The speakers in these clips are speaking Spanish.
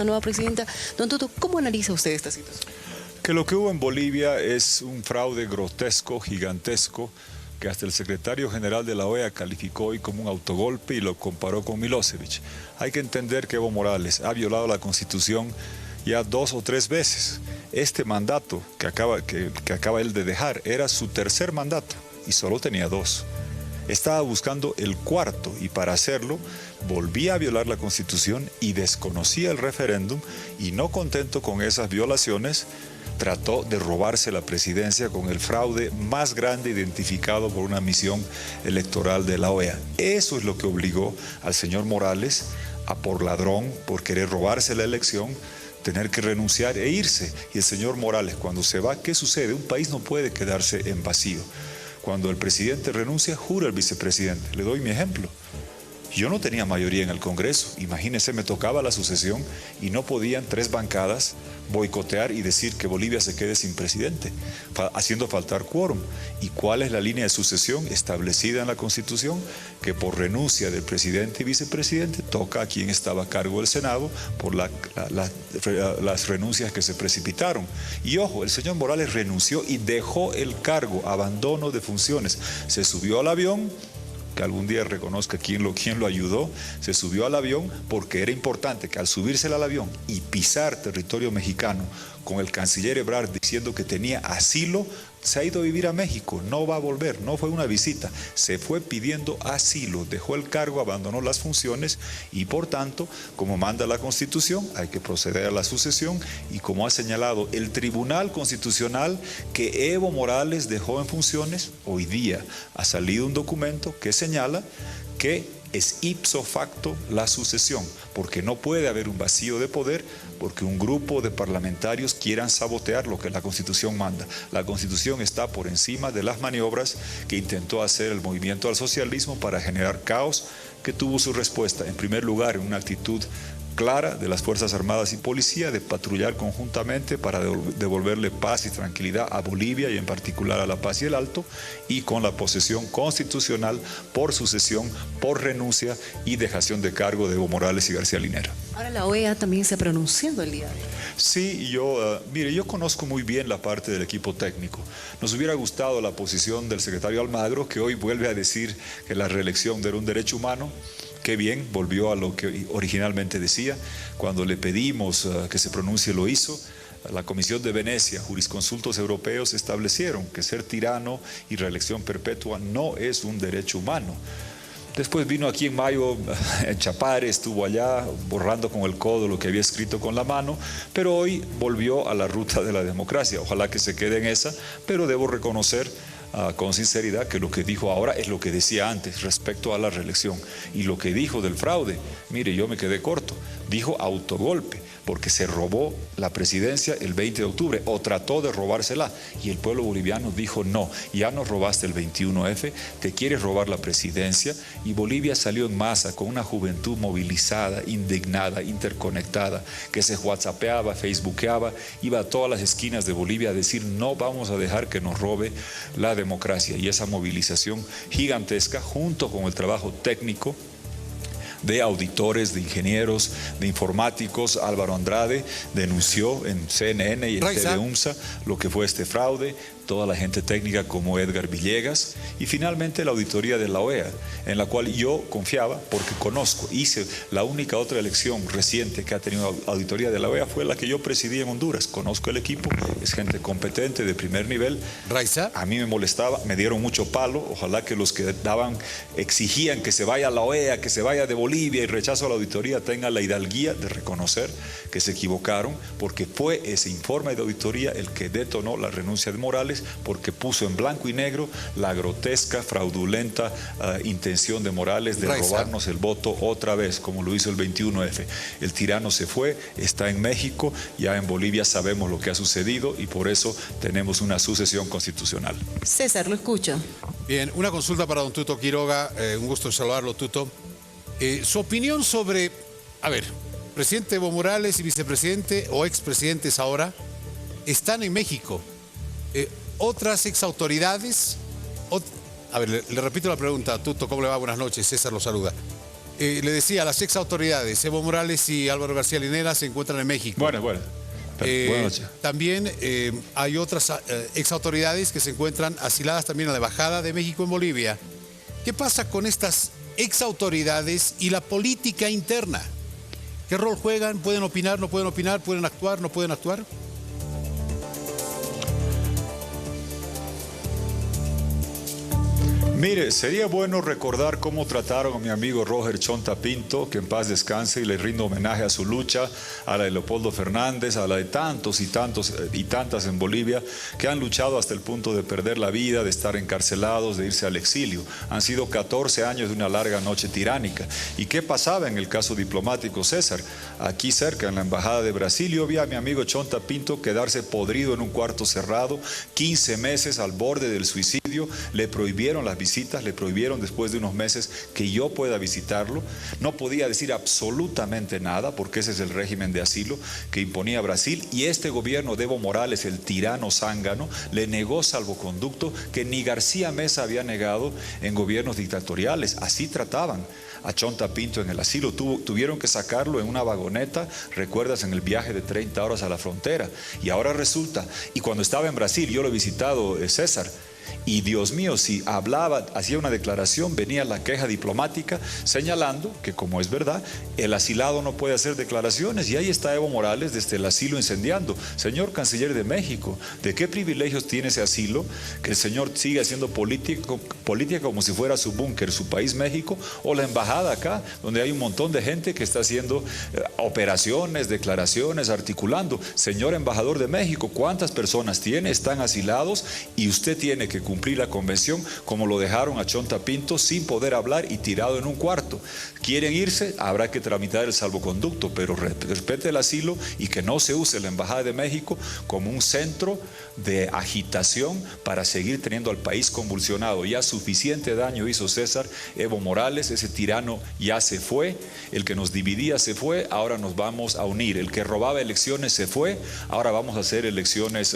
nueva presidenta. Don Tuto, ¿cómo analiza usted esta situación? Que lo que hubo en Bolivia es un fraude grotesco, gigantesco, que hasta el secretario general de la OEA calificó hoy como un autogolpe y lo comparó con Milosevic. Hay que entender que Evo Morales ha violado la Constitución ya 2 o 3 veces. Este mandato que acaba él de dejar era su tercer mandato y solo tenía 2. Estaba buscando el 4.º y para hacerlo volvía a violar la Constitución y desconocía el referéndum y no contento con esas violaciones, trató de robarse la presidencia con el fraude más grande identificado por una misión electoral de la OEA. Eso es lo que obligó al señor Morales a, por ladrón, por querer robarse la elección, tener que renunciar e irse. Y el señor Morales, cuando se va, ¿qué sucede? Un país no puede quedarse en vacío. Cuando el presidente renuncia, jura el vicepresidente. Le doy mi ejemplo. Yo no tenía mayoría en el Congreso. Imagínense, me tocaba la sucesión y no podían 3 bancadas boicotear y decir que Bolivia se quede sin presidente, haciendo faltar quórum. ¿Y cuál es la línea de sucesión establecida en la Constitución? Que por renuncia del presidente y vicepresidente toca a quien estaba a cargo del Senado por las renuncias que se precipitaron. Y ojo, el señor Morales renunció y dejó el cargo, abandono de funciones. Se subió al avión, que algún día reconozca quién lo ayudó, se subió al avión porque era importante que al subirse al avión y pisar territorio mexicano con el canciller Ebrard diciendo que tenía asilo, se ha ido a vivir a México, no va a volver, no fue una visita, se fue pidiendo asilo, dejó el cargo, abandonó las funciones y por tanto, como manda la Constitución, hay que proceder a la sucesión y como ha señalado el Tribunal Constitucional que Evo Morales dejó en funciones, hoy día ha salido un documento que señala que es ipso facto la sucesión, porque no puede haber un vacío de poder porque un grupo de parlamentarios quieran sabotear lo que la Constitución manda. La Constitución está por encima de las maniobras que intentó hacer el movimiento al socialismo para generar caos, que tuvo su respuesta, en primer lugar, en una actitud clara de las Fuerzas Armadas y Policía de patrullar conjuntamente para devolverle paz y tranquilidad a Bolivia y en particular a La Paz y el Alto, y con la posesión constitucional por sucesión, por renuncia y dejación de cargo de Evo Morales y García Linera. Ahora la OEA también se ha pronunciado el día de hoy. Sí, mire, yo conozco muy bien la parte del equipo técnico. Nos hubiera gustado la posición del secretario Almagro, que hoy vuelve a decir que la reelección era un derecho humano. Qué bien, volvió a lo que originalmente decía. Cuando le pedimos que se pronuncie, lo hizo. La Comisión de Venecia, jurisconsultos europeos establecieron que ser tirano y reelección perpetua no es un derecho humano. Después vino aquí en mayo, en Chapare, estuvo allá borrando con el codo lo que había escrito con la mano, pero hoy volvió a la ruta de la democracia. Ojalá que se quede en esa, pero debo reconocer con sinceridad que lo que dijo ahora es lo que decía antes respecto a la reelección. Y lo que dijo del fraude, mire, yo me quedé corto, dijo autogolpe, porque se robó la presidencia el 20 de octubre o trató de robársela y el pueblo boliviano dijo no, ya nos robaste el 21F, te quieres robar la presidencia, y Bolivia salió en masa con una juventud movilizada, indignada, interconectada, que se whatsappeaba, facebookeaba, iba a todas las esquinas de Bolivia a decir no vamos a dejar que nos robe la democracia. Y esa movilización gigantesca junto con el trabajo técnico de auditores, de ingenieros, de informáticos, Álvaro Andrade denunció en CNN y en TV-UNSA lo que fue este fraude, toda la gente técnica como Edgar Villegas y finalmente la auditoría de la OEA, en la cual yo confiaba porque conozco, hice la única otra elección reciente que ha tenido auditoría de la OEA fue la que yo presidí en Honduras, conozco el equipo, es gente competente de primer nivel. Raiza. A mí me molestaba, me dieron mucho palo, ojalá que los que exigían que se vaya a la OEA, que se vaya de Bolivia y rechazo a la auditoría tengan la hidalguía de reconocer que se equivocaron porque fue ese informe de auditoría el que detonó la renuncia de Morales porque puso en blanco y negro la grotesca, fraudulenta intención de Morales de robarnos el voto otra vez, como lo hizo el 21F. El tirano se fue, está en México, ya en Bolivia sabemos lo que ha sucedido y por eso tenemos una sucesión constitucional. César, lo escucho. Bien, una consulta para don Tuto Quiroga, un gusto saludarlo, Tuto. Su opinión sobre, a ver, presidente Evo Morales y vicepresidente o expresidentes ahora están en México. Otras exautoridades, a ver, le repito la pregunta, Tuto, ¿cómo le va? Buenas noches, César lo saluda. le decía, las ex autoridades, Evo Morales y Álvaro García Linera, se encuentran en México. Buenas noches. También hay otras ex autoridades que se encuentran asiladas también en la Embajada de México en Bolivia. ¿Qué pasa con estas ex autoridades y la política interna? ¿Qué rol juegan? ¿Pueden opinar? ¿No pueden opinar? ¿Pueden actuar? ¿No pueden actuar? Mire, sería bueno recordar cómo trataron a mi amigo Roger Chonta Pinto, que en paz descanse, y le rindo homenaje a su lucha, a la de Leopoldo Fernández, a la de tantos y tantas en Bolivia, que han luchado hasta el punto de perder la vida, de estar encarcelados, de irse al exilio. Han sido 14 años de una larga noche tiránica. ¿Y qué pasaba en el caso diplomático, César? Aquí cerca, en la Embajada de Brasil, yo vi a mi amigo Chonta Pinto quedarse podrido en un cuarto cerrado, 15 meses al borde del suicidio, le prohibieron las visitas, le prohibieron después de unos meses que yo pueda visitarlo, no podía decir absolutamente nada porque ese es el régimen de asilo que imponía Brasil, y este gobierno de Evo Morales, el tirano zángano, le negó salvoconducto que ni García Mesa había negado en gobiernos dictatoriales. Así trataban a Chonta Pinto en el asilo, tuvieron que sacarlo en una vagoneta, recuerdas, en el viaje de 30 horas a la frontera, y ahora resulta, y cuando estaba en Brasil, yo lo he visitado, César, y Dios mío, si hablaba, hacía una declaración, venía la queja diplomática señalando que, como es verdad, el asilado no puede hacer declaraciones, y ahí está Evo Morales desde el asilo incendiando. Señor canciller de México, ¿de qué privilegios tiene ese asilo? Que el señor sigue haciendo política como si fuera su búnker, su país México, o la embajada acá, donde hay un montón de gente que está haciendo operaciones, declaraciones, articulando. Señor embajador de México, ¿cuántas personas tiene? Están asilados y usted tiene que cumplir la convención, como lo dejaron a Chonta Pinto sin poder hablar y tirado en un cuarto. Quieren irse, habrá que tramitar el salvoconducto, pero respete el asilo y que no se use la Embajada de México como un centro de agitación para seguir teniendo al país convulsionado. Ya suficiente daño hizo César Evo Morales, ese tirano ya se fue, el que nos dividía se fue, ahora nos vamos a unir, el que robaba elecciones se fue, ahora vamos a hacer elecciones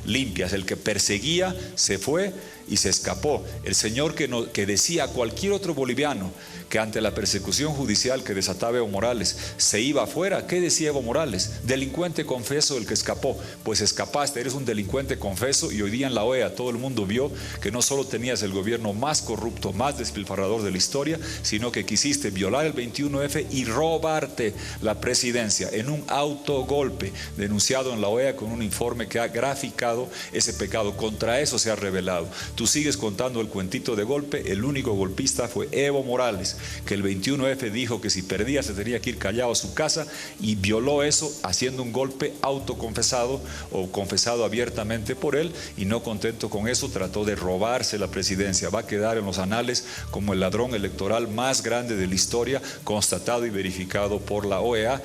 limpias, el que perseguía se fue y se escapó. El señor que decía a cualquier otro boliviano que ante la persecución judicial que desataba Evo Morales se iba afuera, ¿qué decía Evo Morales? Delincuente confeso el que escapó. Pues escapaste, eres un delincuente confeso, y hoy día en la OEA todo el mundo vio que no solo tenías el gobierno más corrupto, más despilfarrador de la historia, sino que quisiste violar el 21F y robarte la presidencia en un autogolpe denunciado en la OEA con un informe que ha graficado ese pecado. Contra eso se ha rebelado. Tú sigues contando el cuentito de golpe. El único golpista fue Evo Morales, que el 21F dijo que si perdía se tenía que ir callado a su casa, y violó eso haciendo un golpe autoconfesado o confesado abiertamente por él, y no contento con eso trató de robarse la presidencia. Va a quedar en los anales como el ladrón electoral más grande de la historia, constatado y verificado por la OEA,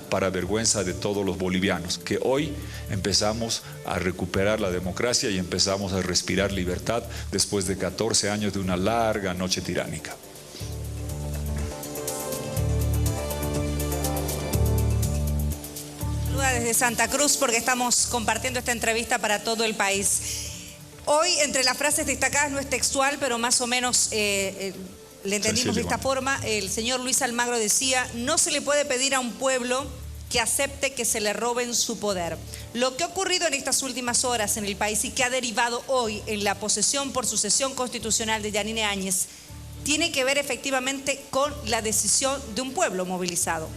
para vergüenza de todos los bolivianos, que hoy empezamos a recuperar la democracia y empezamos a respirar libertad después de 14 años de una larga noche tiránica. Desde Santa Cruz, porque estamos compartiendo esta entrevista para todo el país. Hoy, entre las frases destacadas, no es textual, pero más o menos le entendimos de esta forma. El señor Luis Almagro decía: no se le puede pedir a un pueblo que acepte que se le roben su poder. Lo que ha ocurrido en estas últimas horas en el país y que ha derivado hoy en la posesión por sucesión constitucional de Yanine Áñez tiene que ver efectivamente con la decisión de un pueblo movilizado.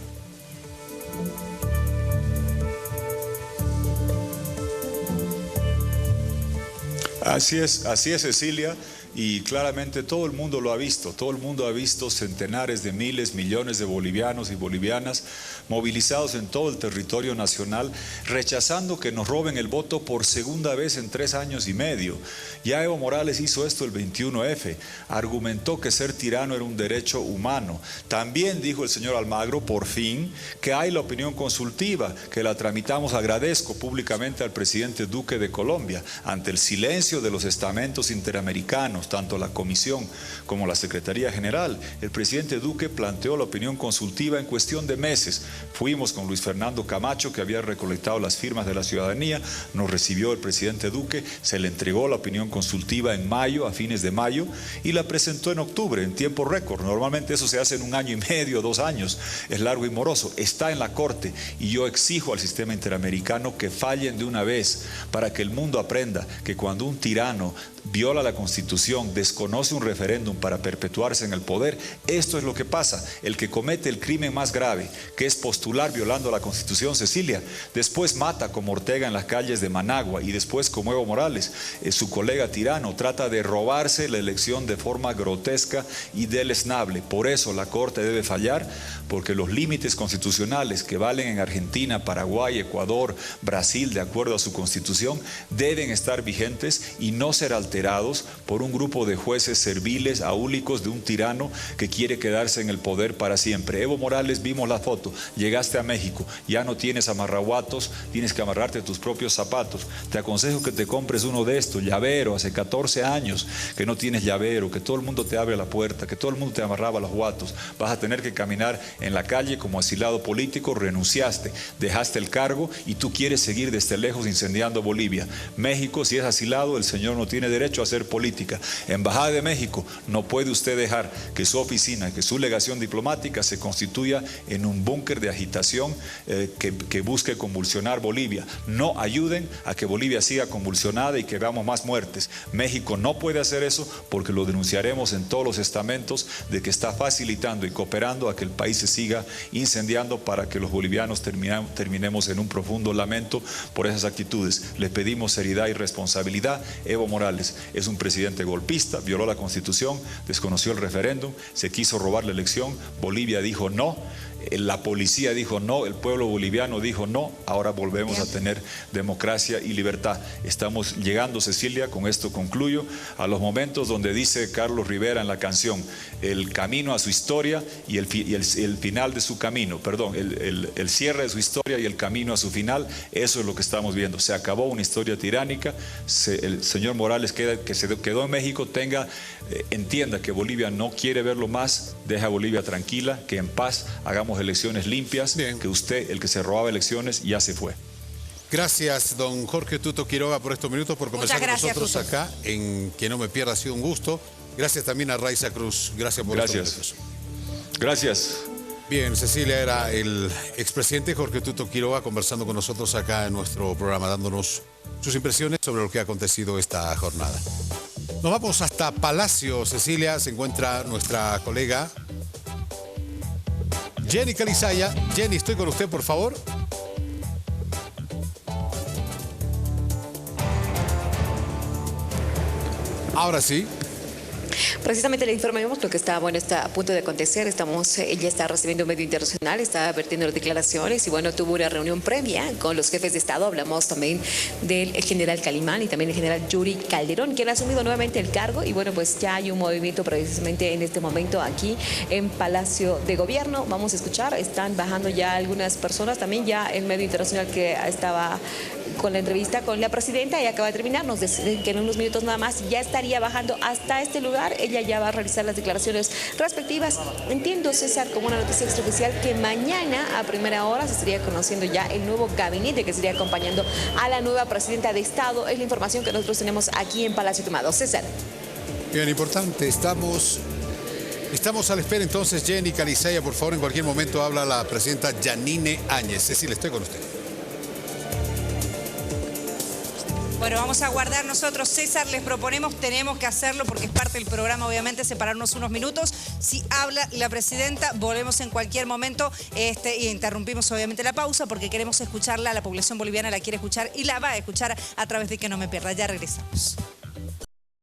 Así es, Cecilia, y claramente todo el mundo lo ha visto. Todo el mundo ha visto centenares de miles, millones de bolivianos y bolivianas movilizados en todo el territorio nacional, rechazando que nos roben el voto por segunda vez en 3 años y medio. Ya Evo Morales hizo esto el 21F, argumentó que ser tirano era un derecho humano. También dijo el señor Almagro, por fin, que hay la opinión consultiva, que la tramitamos. Agradezco públicamente al presidente Duque de Colombia, ante el silencio de los estamentos interamericanos, tanto la Comisión como la Secretaría General. El presidente Duque planteó la opinión consultiva en cuestión de meses. Fuimos con Luis Fernando Camacho, que había recolectado las firmas de la ciudadanía, nos recibió el presidente Duque, se le entregó la opinión consultiva en mayo, a fines de mayo, y la presentó en octubre, en tiempo récord. Normalmente eso se hace en 1 año y medio, 2 años, es largo y moroso. Está en la Corte y yo exijo al sistema interamericano que fallen de una vez para que el mundo aprenda que cuando un tirano viola la Constitución, desconoce un referéndum para perpetuarse en el poder, esto es lo que pasa. El que comete el crimen más grave, que es postular violando la Constitución, Cecilia, después mata como Ortega en las calles de Managua y después como Evo Morales, su colega tirano, trata de robarse la elección de forma grotesca y deleznable. Por eso la Corte debe fallar, porque los límites constitucionales que valen en Argentina, Paraguay, Ecuador, Brasil, de acuerdo a su Constitución, deben estar vigentes y no ser alterados por un grupo de jueces serviles, aúlicos de un tirano que quiere quedarse en el poder para siempre. Evo Morales, vimos la foto, llegaste a México, ya no tienes amarraguatos, tienes que amarrarte tus propios zapatos. Te aconsejo que te compres uno de estos, llavero, hace 14 años que no tienes llavero, que todo el mundo te abre la puerta, que todo el mundo te amarraba los guatos. Vas a tener que caminar en la calle como asilado político, renunciaste, dejaste el cargo y tú quieres seguir desde lejos incendiando Bolivia. México, si es asilado, el señor no tiene derecho a hacer política. Embajada de México, no puede usted dejar que su oficina, que su legación diplomática se constituya en un búnker de agitación que busque convulsionar Bolivia. No ayuden a que Bolivia siga convulsionada y que veamos más muertes. México no puede hacer eso porque lo denunciaremos en todos los estamentos de que está facilitando y cooperando a que el país se siga incendiando para que los bolivianos terminemos en un profundo lamento por esas actitudes. Les pedimos seriedad y responsabilidad. Evo Morales es un presidente golpista, violó la Constitución, desconoció el referéndum, se quiso robar la elección, Bolivia dijo no, la policía dijo no, el pueblo boliviano dijo no, ahora volvemos a tener democracia y libertad. Estamos llegando, Cecilia, con esto concluyo, a los momentos donde dice Carlos Rivera en la canción, el camino a su historia y el final de su camino, perdón, el cierre de su historia y el camino a su final. Eso es lo que estamos viendo. Se acabó una historia tiránica. El señor Morales que se quedó en México entienda que Bolivia no quiere verlo más, deja a Bolivia tranquila, que en paz hagamos elecciones limpias. Bien. Que usted, el que se robaba elecciones, ya se fue. Gracias, don Jorge Tuto Quiroga, por estos minutos, por conversar con nosotros Tuto. acá en Que No Me Pierda. Ha sido un gusto. Gracias también a Raiza Cruz. Gracias por estos minutos. Gracias. Bien, Cecilia, era el expresidente Jorge Tuto Quiroga conversando con nosotros acá en nuestro programa, dándonos sus impresiones sobre lo que ha acontecido esta jornada. Nos vamos hasta Palacio, Cecilia. Se encuentra nuestra colega Jenny Calizaya. Jenny, estoy con usted, por favor. Ahora sí. Precisamente le informamos lo que está a punto de acontecer. Ella está recibiendo un medio internacional, está vertiendo declaraciones y bueno, tuvo una reunión previa con los jefes de Estado. Hablamos también del general Calimán y también el general Yuri Calderón, quien ha asumido nuevamente el cargo y bueno, pues ya hay un movimiento precisamente en este momento aquí en Palacio de Gobierno. Vamos a escuchar, están bajando ya algunas personas, también ya el medio internacional que estaba con la entrevista con la presidenta y acaba de terminar, nos dicen que en unos minutos nada más ya estaría bajando hasta este lugar. Ella ya va a realizar las declaraciones respectivas. Entiendo, César, como una noticia extraoficial, que mañana a primera hora se estaría conociendo ya el nuevo gabinete que estaría acompañando a la nueva presidenta de Estado. Es la información que nosotros tenemos aquí en Palacio Quemado. César. Bien, importante. Estamos a la espera entonces. Jenny Calizaya, por favor, en cualquier momento habla la presidenta Yanine Áñez. Cecilia, estoy con usted. Bueno, vamos a guardar nosotros, César, les proponemos, tenemos que hacerlo porque es parte del programa, obviamente, separarnos unos minutos. Si habla la presidenta, volvemos en cualquier momento y interrumpimos obviamente la pausa porque queremos escucharla, la población boliviana la quiere escuchar y la va a escuchar a través de Que No Me Pierda. Ya regresamos.